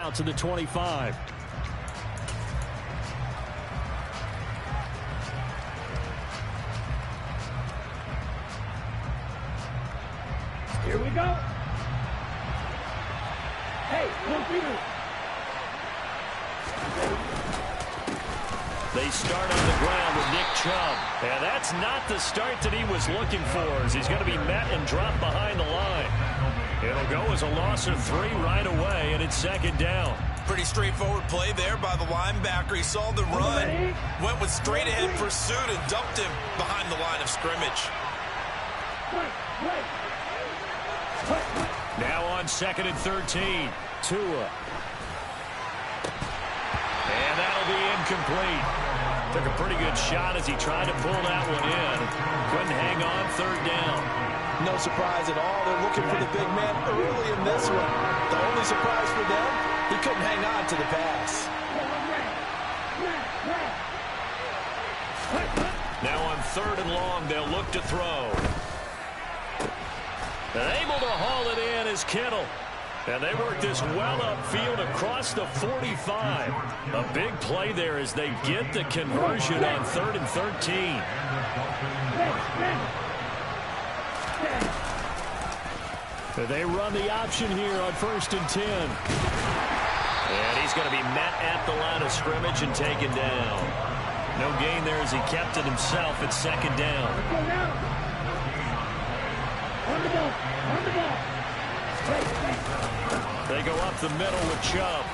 out to the 25. Here we go. Hey, no feeder. They start on the ground with Nick Chubb. And that's not the start that he was looking for, as he's going to be met and dropped behind the line. It'll go as a loss of 3 right away, and it's second down. Pretty straightforward play there by the linebacker. He saw the run, went with straight-ahead pursuit, and dumped him behind the line of scrimmage. Now on 2nd and 13. Tua. And that'll be incomplete. Took a pretty good shot as he tried to pull that one in. Couldn't hang on 3rd down. No surprise at all. They're looking for the big man early in this one. The only surprise for them, he couldn't hang on to the pass. Now on 3rd and long, they'll look to throw. And able to haul it in is Kittle. And they work this well upfield across the 45. A big play there as they get the conversion on 3rd and 13. They run the option here on 1st and 10. And he's going to be met at the line of scrimmage and taken down. No gain there as he kept it himself at 2nd down. They go up the middle with Chubb.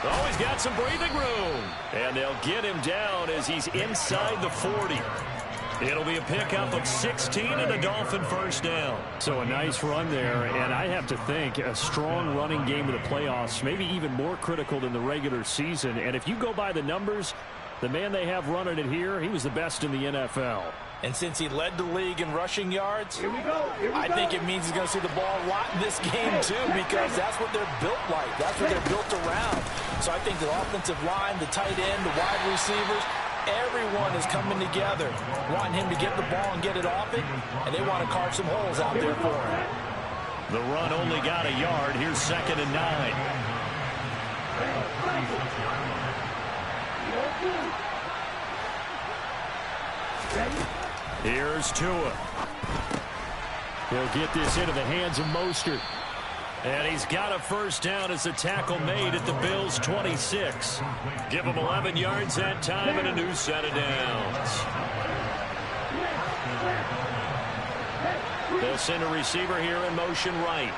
Oh, he's got some breathing room. And they'll get him down as he's inside the 40. It'll be a pickup of 16 and a Dolphin 1st down. So a nice run there, and I have to think a strong running game of the playoffs, maybe even more critical than the regular season. And if you go by the numbers, the man they have running it here, he was the best in the NFL. And since he led the league in rushing yards, I think it means he's going to see the ball a lot in this game, too, because that's what they're built like. That's what they're built around. So I think the offensive line, the tight end, the wide receivers, everyone is coming together, wanting him to get the ball and get it off it, and they want to carve some holes out there for him. The run only got a yard. Here's 2nd and 9. Here's Tua. He'll get this into the hands of Mostert. And he's got a 1st down as a tackle made at the Bills' 26. Give him 11 yards that time and a new set of downs. They'll send a receiver here in motion right.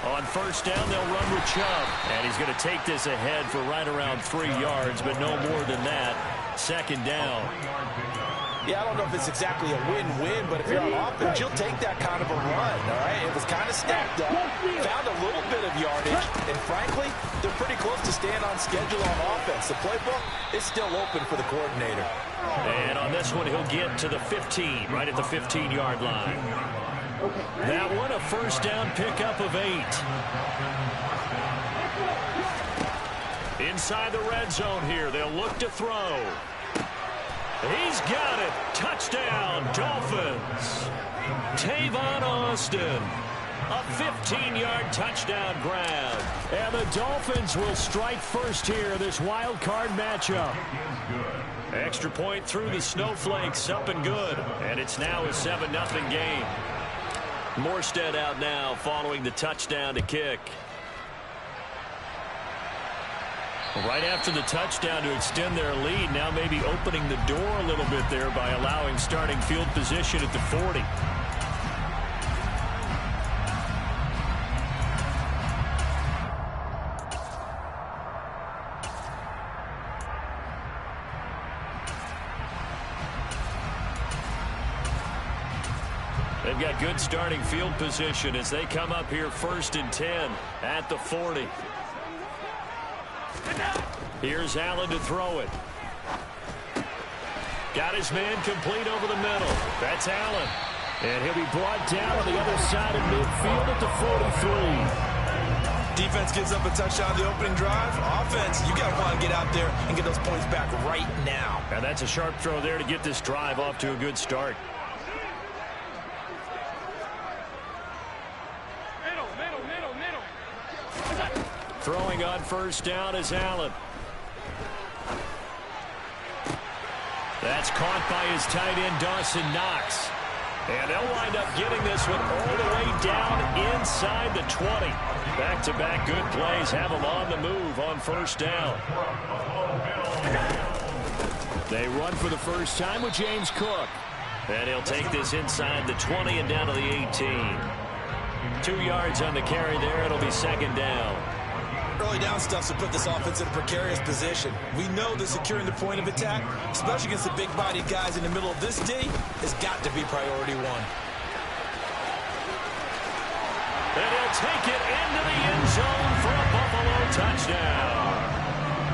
On 1st down, they'll run with Chubb. And he's going to take this ahead for right around 3 yards, but no more than that. 2nd down. Yeah, I don't know if it's exactly a win-win, but if you're on offense, you'll take that kind of a run, all right? It was kind of stacked up, found a little bit of yardage, and frankly, they're pretty close to staying on schedule on offense. The playbook is still open for the coordinator. And on this one, he'll get to the 15, right at the 15-yard line. That one, a 1st down pickup of 8. Inside the red zone here, they'll look to throw. He's got it. Touchdown, Dolphins. Tavon Austin. A 15-yard touchdown grab. And the Dolphins will strike first here, this wild card matchup. Extra point through the snowflakes, up and good. And it's now a 7-0 game. Morstead out now following the touchdown to kick. Right after the touchdown to extend their lead, now maybe opening the door a little bit there by allowing starting field position at the 40. They've got good starting field position as they come up here 1st and 10 at the 40. Here's Allen to throw it. Got his man complete over the middle. That's Allen. And he'll be brought down on the other side of midfield at the 43. Defense gives up a touchdown the opening drive. Offense, you got to want to get out there and get those points back right now. And that's a sharp throw there to get this drive off to a good start. Throwing on first down is Allen. That's caught by his tight end, Dawson Knox. And they'll wind up getting this one all the way down inside the 20. Back-to-back good plays have them on the move on first down. They run for the first time with James Cook. And he'll take this inside the 20 and down to the 18. 2 yards on the carry there. It'll be second down. Early down stuff to put this offense in a precarious position. We know that securing the point of attack, especially against the big-bodied guys in the middle of this D, has got to be priority one. And he'll take it into the end zone for a Buffalo touchdown.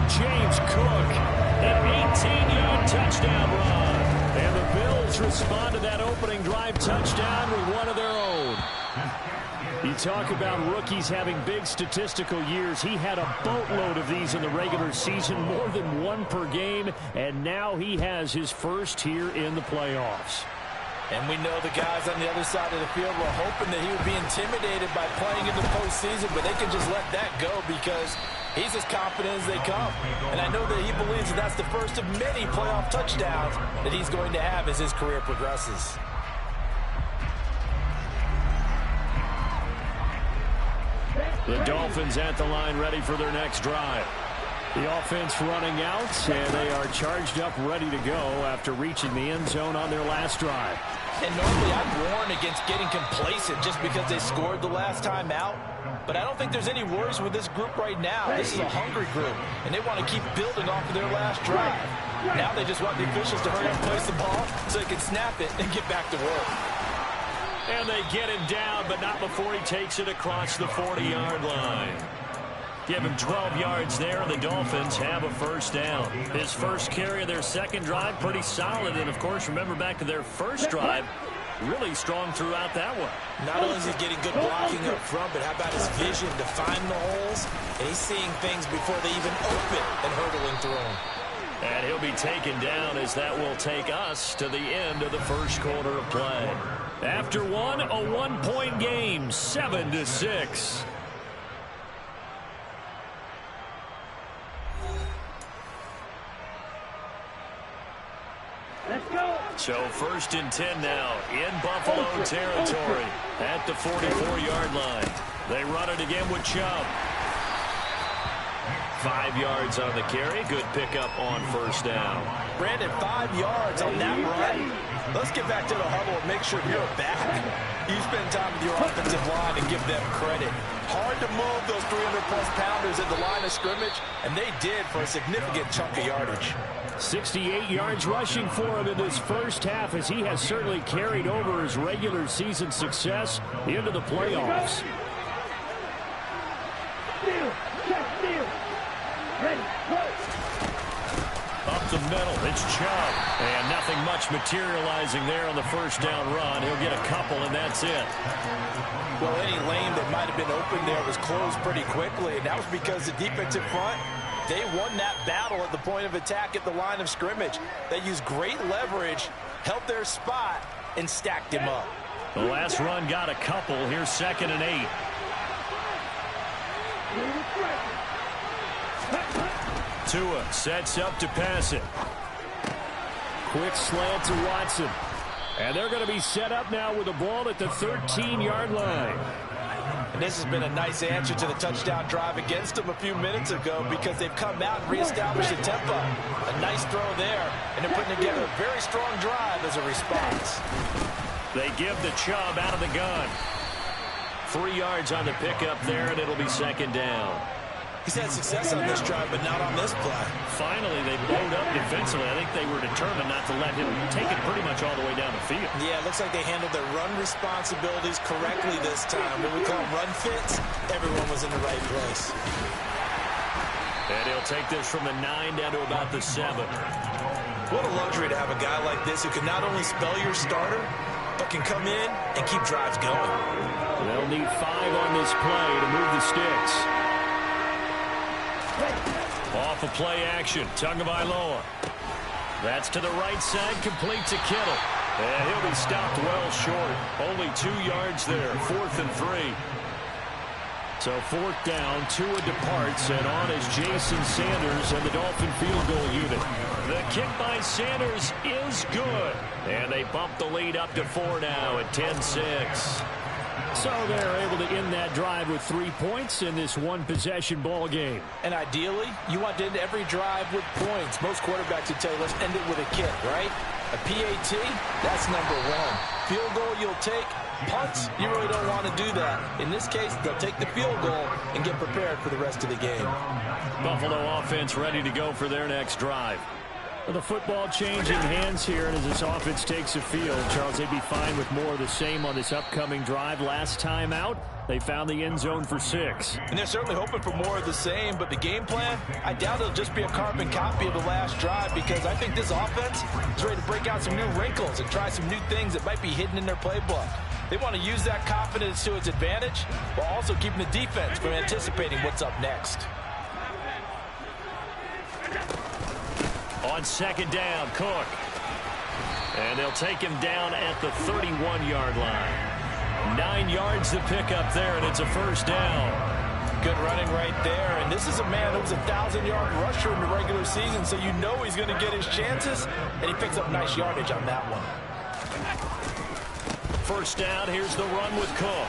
James Cook, an 18-yard touchdown run. And the Bills respond to that opening drive touchdown with one of their own. You talk about rookies having big statistical years. He had a boatload of these in the regular season, more than one per game, and now he has his first here in the playoffs. And we know the guys on the other side of the field were hoping that he would be intimidated by playing in the postseason, but they can just let that go because he's as confident as they come. And I know that he believes that that's the first of many playoff touchdowns that he's going to have as his career progresses. The Dolphins at the line ready for their next drive. The offense running out, and they are charged up ready to go after reaching the end zone on their last drive. And normally I'd warn against getting complacent just because they scored the last time out. But I don't think there's any worries with this group right now. This is a hungry group, and they want to keep building off of their last drive. Now they just want the officials to hurry up and place the ball so they can snap it and get back to work. And they get him down, but not before he takes it across the 40-yard line. Give him 12 yards there, and the Dolphins have a first down. His first carry of their second drive, pretty solid. And, of course, remember back to their first drive, really strong throughout that one. Not only is he getting good blocking up front, but how about his vision to find the holes? And he's seeing things before they even open and hurdling through them. And he'll be taken down as that will take us to the end of the first quarter of play. After one, a one-point game, 7-6. Let's go. So first and 10 now in Buffalo territory at the 44-yard line. They run it again with Chubb. 5 yards on the carry. Good pickup on first down. Brandon, 5 yards on that run. Let's get back to the huddle and make sure you're back. You spend time with your offensive line and give them credit. Hard to move those 300-plus pounders at the line of scrimmage, and they did for a significant chunk of yardage. 68 yards rushing for him in this first half, as he has certainly carried over his regular season success into the playoffs. Steal. Check steal. Ready. Go. Up the middle, it's Chubb. And nothing much materializing there on the first down run. He'll get a couple, and that's it. Well, any lane that might have been open there was closed pretty quickly, and that was because the defensive front, they won that battle at the point of attack at the line of scrimmage. They used great leverage, held their spot, and stacked him up. The last run got a couple. Here's 2nd and 8. Tua sets up to pass it. Quick slant to Watson. And they're going to be set up now with the ball at the 13-yard line. And this has been a nice answer to the touchdown drive against them a few minutes ago because they've come out and reestablished the tempo. A nice throw there, and they're putting together a very strong drive as a response. They give the Chubb out of the gun. 3 yards on the pickup there, and it'll be 2nd down. He's had success on this drive, but not on this play. Finally, they blowed up defensively. I think they were determined not to let him take it pretty much all the way down the field. Yeah, it looks like they handled their run responsibilities correctly this time. What we call run fits, everyone was in the right place. And he'll take this from the 9 down to about the 7. What a luxury to have a guy like this who can not only spell your starter, but can come in and keep drives going. They'll need 5 on this play to move the sticks. Off of play action, Tagovailoa. That's to the right side, complete to Kittle. And he'll be stopped well short. Only 2 yards there, 4th and 3. So fourth down, Tua departs, and on is Jason Sanders and the Dolphin field goal unit. The kick by Sanders is good. And they bump the lead up to 4 now at 10-6. So they're able to end that drive with 3 points in this one-possession ball game. And ideally, you want to end every drive with points. Most quarterbacks would tell you, let's end it with a kick, right? A PAT, that's number 1. Field goal you'll take. Punts, you really don't want to do that. In this case, they'll take the field goal and get prepared for the rest of the game. Buffalo offense ready to go for their next drive. The football changing hands here, and as this offense takes the field, Charles, they'd be fine with more of the same on this upcoming drive. Last time out, they found the end zone for 6. And they're certainly hoping for more of the same, but the game plan, I doubt it'll just be a carbon copy of the last drive, because I think this offense is ready to break out some new wrinkles and try some new things that might be hidden in their playbook. They want to use that confidence to its advantage, while also keeping the defense from anticipating what's up next. On second down, Cook. And they'll take him down at the 31-yard line. 9 yards to pick up there, and it's a first down. Good running right there. And this is a man that was a 1,000-yard rusher in the regular season, so you know he's going to get his chances, and he picks up nice yardage on that one. First down, here's the run with Cook.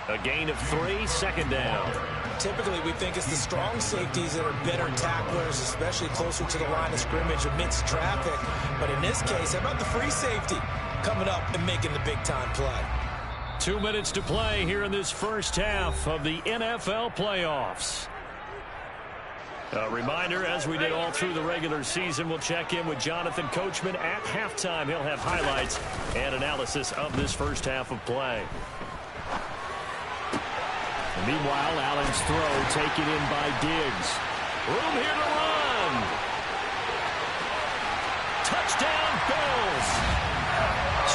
A gain of 3, second down. Typically, we think it's the strong safeties that are better tacklers, especially closer to the line of scrimmage amidst traffic. But in this case, how about the free safety coming up and making the big-time play? 2 minutes to play here in this first half of the NFL playoffs. A reminder, as we did all through the regular season, we'll check in with Jonathan Coachman at halftime. He'll have highlights and analysis of this first half of play. Meanwhile, Allen's throw taken in by Diggs. Room here to run. Touchdown, Bills.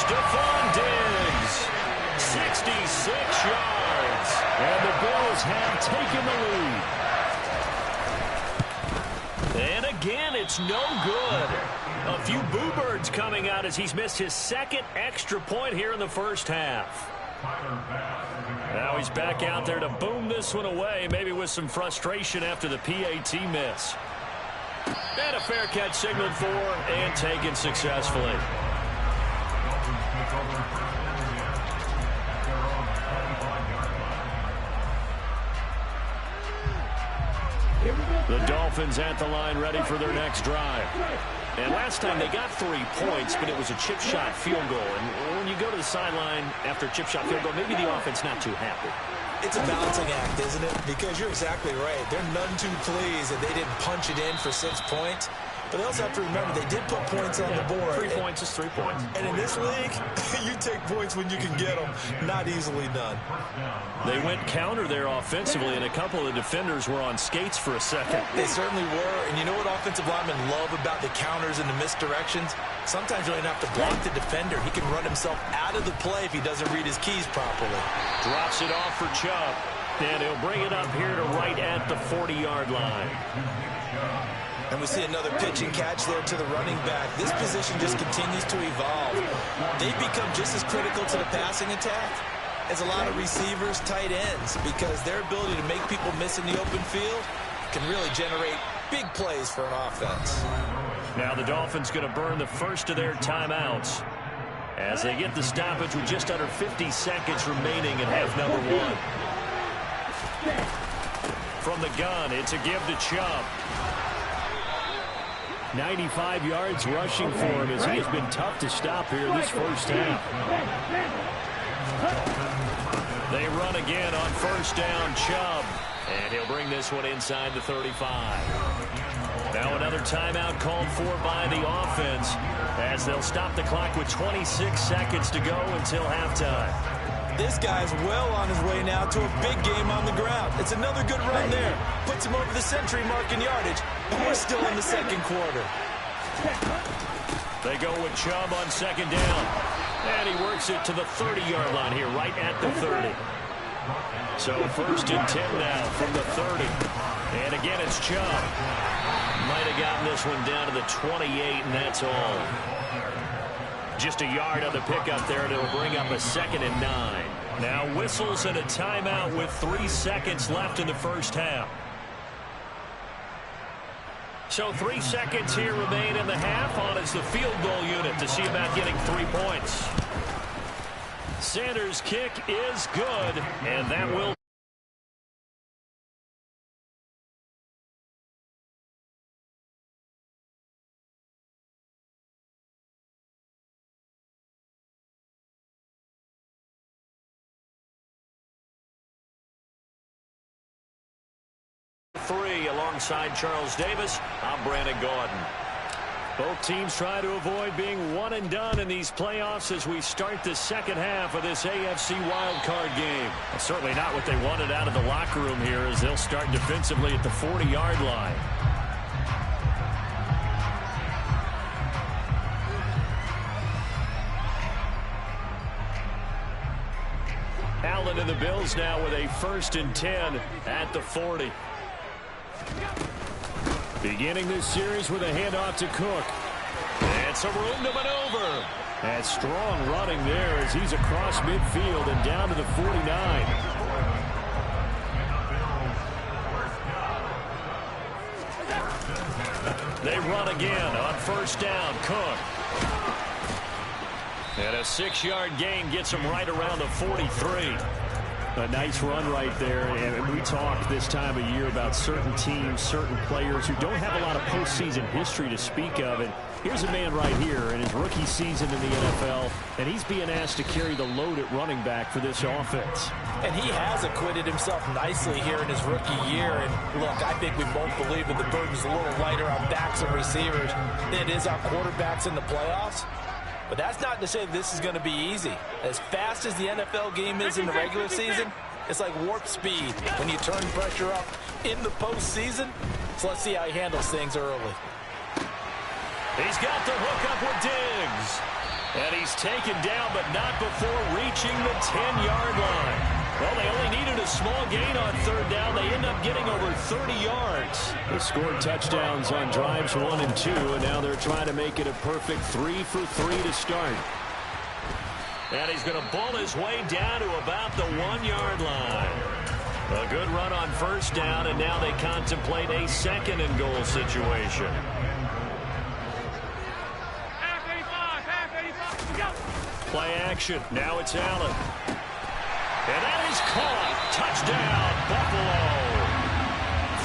Stephon Diggs, 66 yards. And the Bills have taken the lead. And again, it's no good. A few boo birds coming out as he's missed his second extra point here in the first half. Now he's back out there to boom this one away, maybe with some frustration after the PAT miss. And a fair catch signaled for and taken successfully. The Dolphins at the line ready for their next drive. And last time they got 3 points, but it was a chip shot field goal. And when you go to the sideline after a chip shot field goal, maybe the offense not too happy. It's a balancing act, isn't it? Because you're exactly right. They're none too pleased that they didn't punch it in for 6 points. But they also have to remember they did put points on the board. 3 points is 3 points. And in this league, you take points when you can get them. Not easily done. They went counter there offensively, and a couple of the defenders were on skates for a second. They certainly were. And you know what offensive linemen love about the counters and the misdirections? Sometimes you don't even have to block the defender. He can run himself out of the play if he doesn't read his keys properly. Drops it off for Chubb. And he'll bring it up here to right at the 40-yard line. And we see another pitch and catch there to the running back. This position just continues to evolve. They become just as critical to the passing attack as a lot of receivers, tight ends, because their ability to make people miss in the open field can really generate big plays for an offense. Now the Dolphins going to burn the first of their timeouts as they get the stoppage with just under 50 seconds remaining in half number 1. From the gun, it's a give to Chubb. 95 yards rushing for him as he has been tough to stop here this first half. They run again on first down, Chubb. And he'll bring this one inside the 35. Now another timeout called for by the offense as they'll stop the clock with 26 seconds to go until halftime. This guy's well on his way now to a big game on the ground. It's another good run there. Puts him over the century mark in yardage. And we're still in the second quarter. They go with Chubb on second down. And he works it to the 30-yard line here, right at the 30. So first and 10 now from the 30. And again, it's Chubb. Might have gotten this one down to the 28, and that's all. Just a yard on the pickup there, and it'll bring up a 2nd and 9. Now whistles and a timeout with 3 seconds left in the first half. So 3 seconds here remain in the half on as the field goal unit to see about getting 3 points. Sanders' kick is good, and that will. Three alongside Charles Davis. I'm Brandon Gaudin. Both teams try to avoid being one and done in these playoffs as we start the second half of this AFC wildcard game. That's certainly not what they wanted out of the locker room here as they'll start defensively at the 40-yard line. Allen and the Bills now with a 1st and 10 at the 40. Beginning this series with a handoff to Cook. And some room to maneuver. And strong running there as he's across midfield and down to the 49. They run again on 1st down. Cook. And a 6-yard gain gets him right around the 43. A nice run right there, and we talk this time of year about certain teams, certain players who don't have a lot of postseason history to speak of, and here's a man right here in his rookie season in the NFL, and he's being asked to carry the load at running back for this offense. And he has acquitted himself nicely here in his rookie year, and look, I think we both believe that the burden's a little lighter on backs and receivers than it is on quarterbacks in the playoffs. But that's not to say this is going to be easy. As fast as the NFL game is in the regular season, it's like warp speed when you turn pressure up in the postseason. So let's see how he handles things early. He's got the hook up with Diggs. And he's taken down, but not before reaching the 10-yard line. Well, they only needed a small gain on 3rd down. They end up getting over 30 yards. They scored touchdowns on drives 1 and 2, and now they're trying to make it a perfect 3 for 3 to start. And he's going to bull his way down to about the 1-yard line. A good run on 1st down, and now they contemplate a 2nd and goal situation. Play action. Now it's Allen. And that is caught. Touchdown, Buffalo.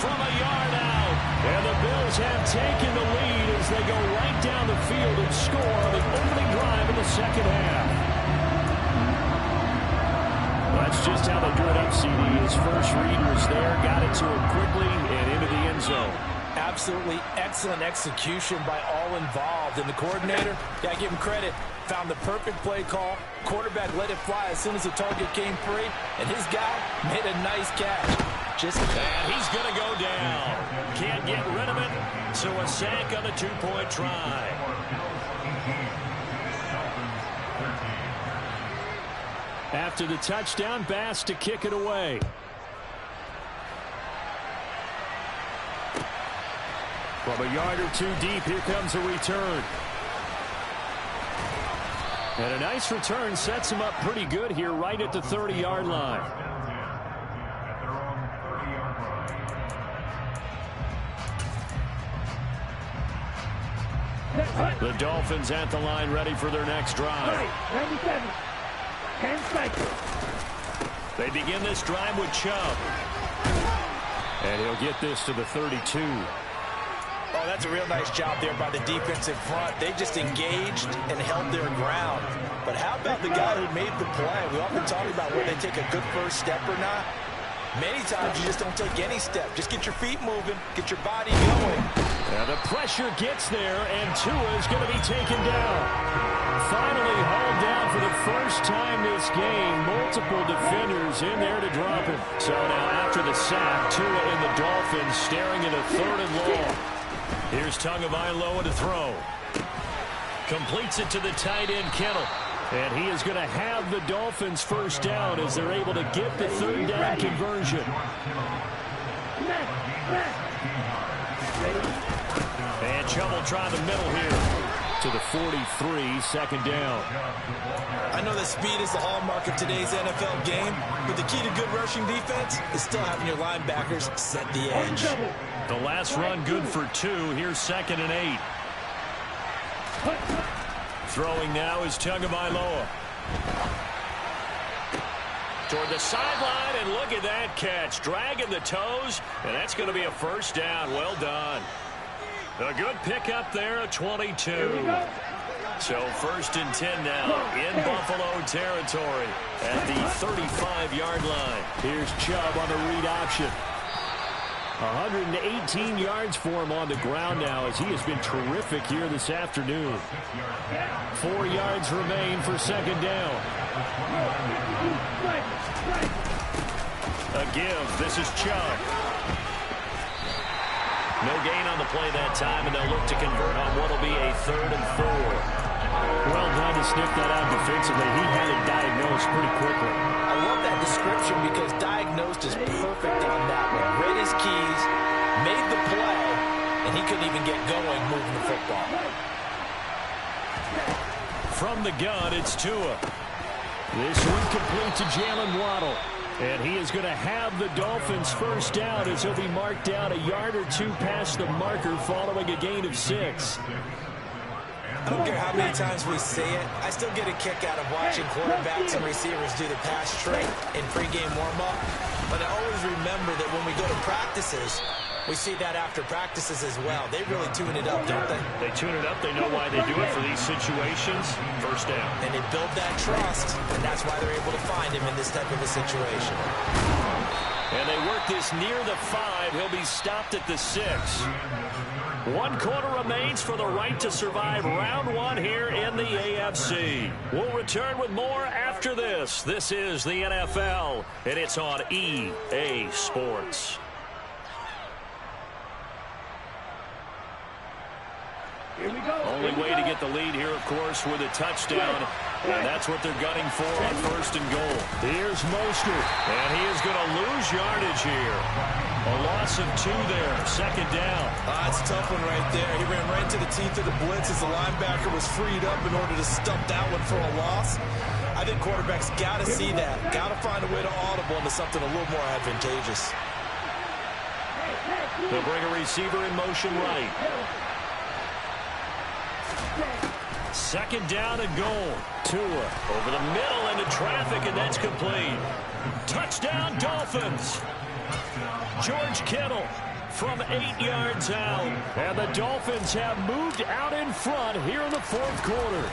From a yard out. And the Bills have taken the lead as they go right down the field and score on the opening drive of the second half. That's just how they drew it up, CD. His first read was there, got it to him quickly, and into the end zone. Absolutely excellent execution by all involved. And the coordinator, got to give him credit, found the perfect play call. Quarterback let it fly as soon as the target came free. And his guy made a nice catch. And he's going to go down. Can't get rid of it. So a sack on the 2-point try. After the touchdown, Bass to kick it away. From a yard or 2 deep, here comes a return. And a nice return sets him up pretty good here right at the 30-yard line. The Dolphins at the line ready for their next drive. 97. 10 seconds. They begin this drive with Chubb. And he'll get this to the 32. Oh, that's a real nice job there by the defensive front. They just engaged and held their ground. But how about the guy who made the play? We often talk about whether they take a good first step or not. Many times you just don't take any step. Just get your feet moving, get your body going. Now the pressure gets there, and Tua is going to be taken down. Finally hauled down for the first time this game. Multiple defenders in there to drop him. So now after the sack, Tua and the Dolphins staring at a 3rd and long. Here's Tagovailoa to throw. Completes it to the tight end, Kittle. And he is going to have the Dolphins first down as they're able to get the 3rd down conversion. And Chubb will try the middle here. to the 43, second down. I know that speed is the hallmark of today's NFL game, but the key to good rushing defense is still having your linebackers set the edge. The last run good for 2. Here's 2nd and 8. Throwing now is Tagovailoa. Toward the sideline, and look at that catch. Dragging the toes, and that's going to be a first down. Well done. A good pickup there at 22. So 1st and 10 now in Buffalo territory at the 35-yard line. Here's Chubb on the read option. 118 yards for him on the ground now as he has been terrific here this afternoon. 4 yards remain for 2nd down. A give. This is Chubb. No gain on the play that time, and they'll look to convert on what will be a 3rd and 4. Well done to sniff that out defensively. He had it diagnosed pretty quickly. I love that description because diagnosed is perfect on that one. Read his keys, made the play, and he couldn't even get going moving the football. From the gun, it's Tua. This one complete to Jalen Waddle. And he is going to have the Dolphins first down as he'll be marked down a yard or 2 past the marker following a gain of 6. I don't care how many times we say it, I still get a kick out of watching quarterbacks and receivers do the pass trick in pregame warm-up. But I always remember that when we go to practices, we see that after practices as well. They really tune it up, don't they? They tune it up. They know why they do it for these situations. First down. And they build that trust, and that's why they're able to find him in this type of a situation. And they work this near the 5. He'll be stopped at the 6. 1 quarter remains for the right to survive round 1 here in the AFC. We'll return with more after this. This is the NFL, and it's on EA Sports. Only way to get the lead here, of course, with a touchdown. And that's what they're gunning for on 1st and goal. Here's Mostert. And he is going to lose yardage here. A loss of 2 there. 2nd down. That's a tough one right there. He ran right into the teeth of the blitz as the linebacker was freed up in order to stump that one for a loss. I think quarterbacks got to see that. Got to find a way to audible into something a little more advantageous. They'll bring a receiver in motion right. 2nd down and goal. Tua over the middle into traffic, and that's complete. Touchdown, Dolphins. George Kittle from 8 yards out. And the Dolphins have moved out in front here in the 4th quarter.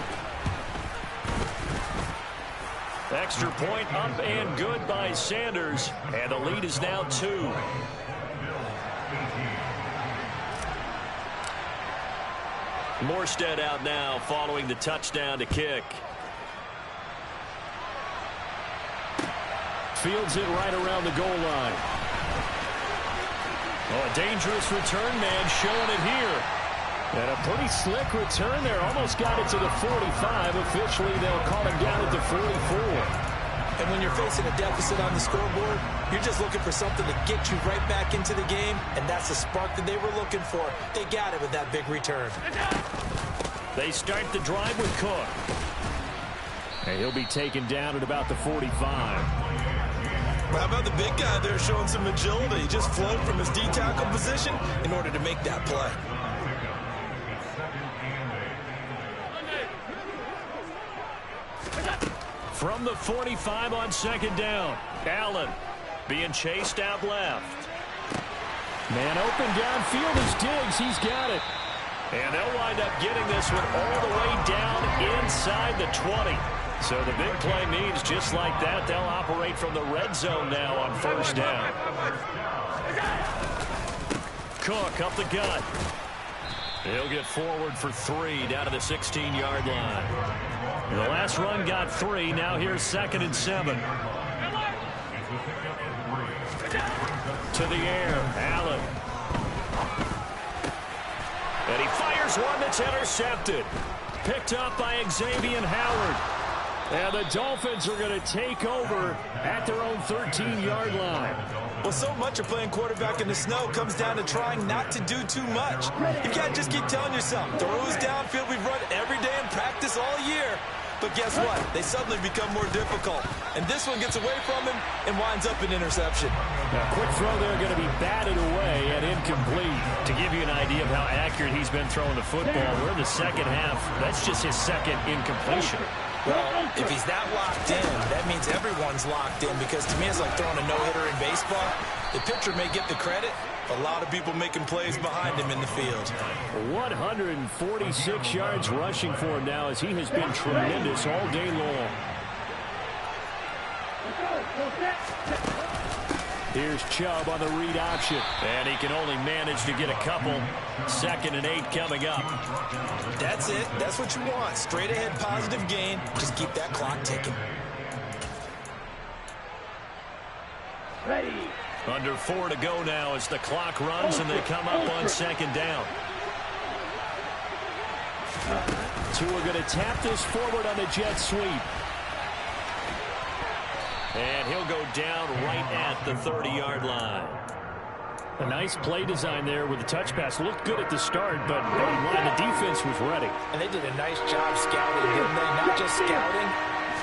Extra point up and good by Sanders. And the lead is now 2. Morstead out now following the touchdown to kick. Fields it right around the goal line. Oh, a dangerous return man showing it here. And a pretty slick return there. Almost got it to the 45. Officially, they'll call him down at the 44. And when you're facing a deficit on the scoreboard, you're just looking for something to get you right back into the game, and that's the spark that they were looking for. They got it with that big return. They start the drive with Cook. And he'll be taken down at about the 45. How about the big guy there showing some agility? He just flowed from his D-tackle position in order to make that play. From the 45 on 2nd down. Allen being chased out left. Man open downfield is Diggs. He's got it. And they'll wind up getting this one all the way down inside the 20. So the big play means just like that, they'll operate from the red zone now on 1st down. Cook up the gut. He'll get forward for 3 down to the 16-yard line. The last run got 3. Now here's 2nd and 7. To the air. Allen. And he fires one that's intercepted. Picked up by Xavier Howard. And the Dolphins are going to take over at their own 13-yard line. Well, so much of playing quarterback in the snow comes down to trying not to do too much. You can't just keep telling yourself, throws downfield, we've run But guess what? They suddenly become more difficult. And this one gets away from him and winds up an interception. Now, quick throw there, going to be batted away and incomplete. To give you an idea of how accurate he's been throwing the football, we're in the second half. That's just his second incompletion. Well, if he's that locked in, that means everyone's locked in, because to me it's like throwing a no-hitter in baseball. The pitcher may get the credit, but a lot of people making plays behind him in the field. 146 yards rushing for him now, as he has been tremendous all day long. Here's Chubb on the read option, and he can only manage to get a couple. 2nd and 8 coming up. That's it. That's what you want. Straight ahead positive gain. Just keep that clock ticking. Ready. Under 4 to go now as the clock runs and they come up on 2nd down. Tua going to tap this forward on the jet sweep. And he'll go down right at the 30-yard line. A nice play design there with the touch pass. Looked good at the start, but bottom line, the defense was ready. And they did a nice job scouting, didn't they? Not just scouting,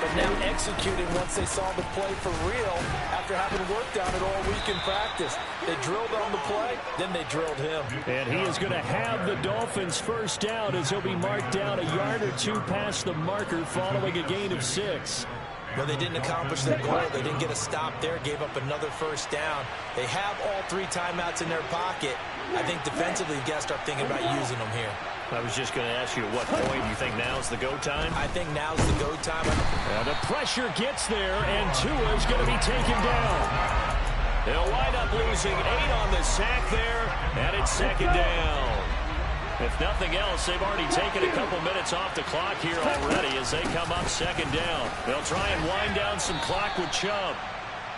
but now executing once they saw the play for real after having worked on it all week in practice. They drilled on the play, then they drilled him. And he is going to have the Dolphins first down as he'll be marked down a yard or two past the marker following a gain of 6. Well, they didn't accomplish their goal. They didn't get a stop there, gave up another first down. They have all 3 timeouts in their pocket. I think defensively, you got to start thinking about using them here. I was just going to ask you, at what point do you think now's the go time? I think now's the go time. The pressure gets there, and Tua's going to be taken down. They'll wind up losing 8 on the sack there, and it's 2nd down. If nothing else, they've already taken a couple minutes off the clock here already as they come up 2nd down. They'll try and wind down some clock with Chubb.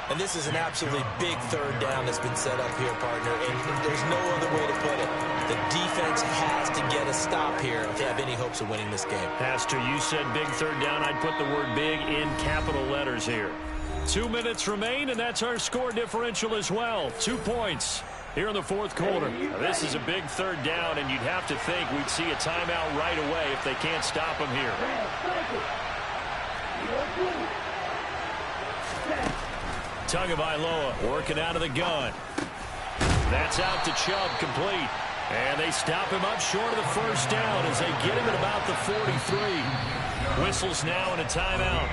And this is an absolutely big 3rd down that's been set up here, partner, and there's no other way to put it. The defense has to get a stop here if they have any hopes of winning this game. Pastor, you said big 3rd down. I'd put the word big in capital letters here. 2 minutes remain, and that's our score differential as well. 2 points here in the 4th quarter. Now, this is a big 3rd down, and you'd have to think we'd see a timeout right away if they can't stop him here. Tagovailoa working out of the gun. That's out to Chubb, complete. And they stop him up short of the first down as they get him at about the 43. Whistles now and a timeout.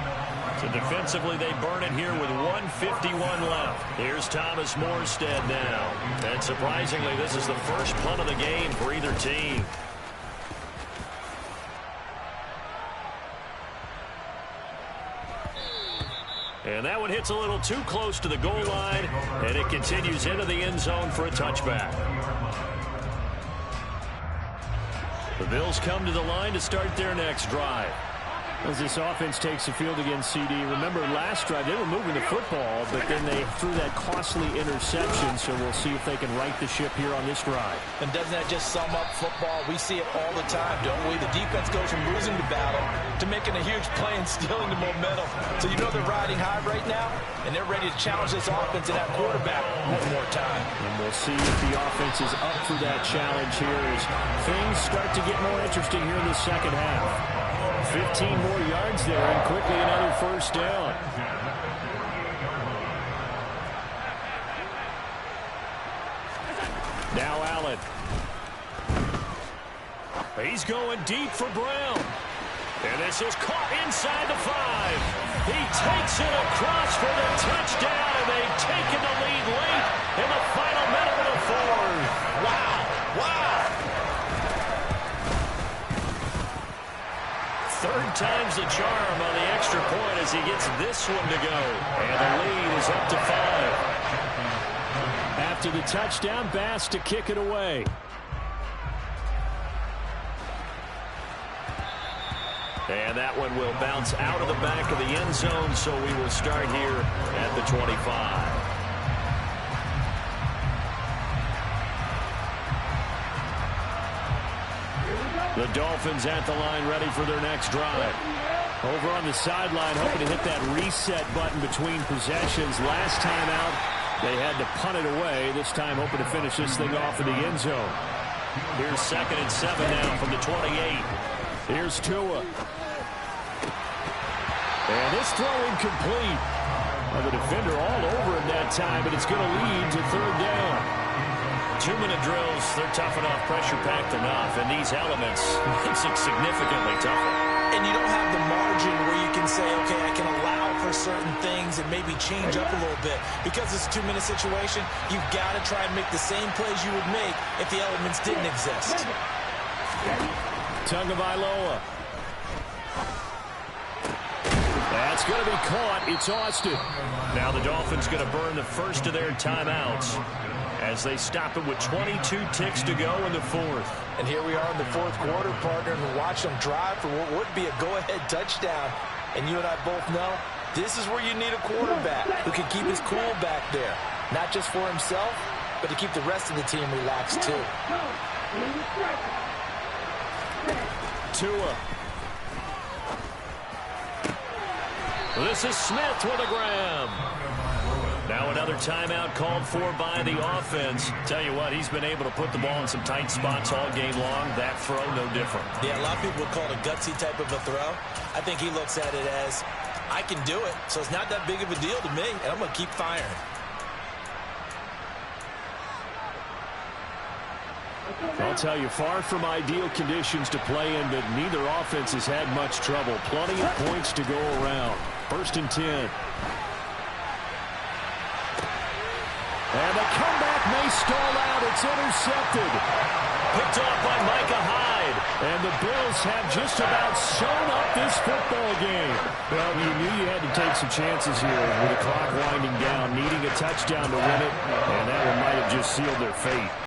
So defensively, they burn it here with 1:51 left. Here's Thomas Morstead now. And surprisingly, this is the first punt of the game for either team. And that one hits a little too close to the goal line, and it continues into the end zone for a touchback. The Bills come to the line to start their next drive. As this offense takes the field against CD, remember last drive they were moving the football, but then they threw that costly interception, so we'll see if they can right the ship here on this drive. And doesn't that just sum up football? We see it all the time, don't we? The defense goes from losing the battle to making a huge play and stealing the momentum. So you know they're riding high right now, and they're ready to challenge this offense and that quarterback one more time. And we'll see if the offense is up for that challenge here as things start to get more interesting here in the second half. 15 more yards there, and quickly another first down. Now Allen. He's going deep for Brown. And this is caught inside the 5. He takes it across for the touchdown, and they've taken the lead late in the final minute of the 4th. Wow. Wow. 3rd time's the charm on the extra point as he gets this one to go. And the lead is up to 5. After the touchdown, Bass to kick it away. And that one will bounce out of the back of the end zone, so we will start here at the 25. The Dolphins at the line ready for their next drive. Over on the sideline, hoping to hit that reset button between possessions. Last time out, they had to punt it away. This time, hoping to finish this thing off in the end zone. Here's 2nd and 7 now from the 28. Here's Tua. And this throw incomplete. Well, the defender all over him that time, but it's going to lead to third down. 2-minute drills, they're tough enough, pressure-packed enough, and these elements makes it significantly tougher. And you don't have the margin where you can say, okay, I can allow for certain things and maybe change up a little bit. Because it's a 2-minute situation, you've got to try and make the same plays you would make if the elements didn't exist. Tagovailoa. That's going to be caught. It's Austin. Now the Dolphins going to burn the first of their timeouts as they stop it with 22 ticks to go in the fourth. And here we are in the fourth quarter, partner, and watch them drive for what would be a go-ahead touchdown. And you and I both know this is where you need a quarterback who can keep his cool back there. Not just for himself, but to keep the rest of the team relaxed too. Tua. This is Smith with a grab. Now another timeout called for by the offense. Tell you what, he's been able to put the ball in some tight spots all game long. That throw, no different. Yeah, a lot of people would call it a gutsy type of a throw. I think he looks at it as, I can do it, so it's not that big of a deal to me, and I'm going to keep firing. I'll tell you, far from ideal conditions to play in, but neither offense has had much trouble. Plenty of points to go around. 1st and 10. And the comeback may stall out. It's intercepted. Picked off by Micah Hyde. And the Bills have just about sewn up this football game. Well, you knew you had to take some chances here with the clock winding down, needing a touchdown to win it, and that one might have just sealed their fate.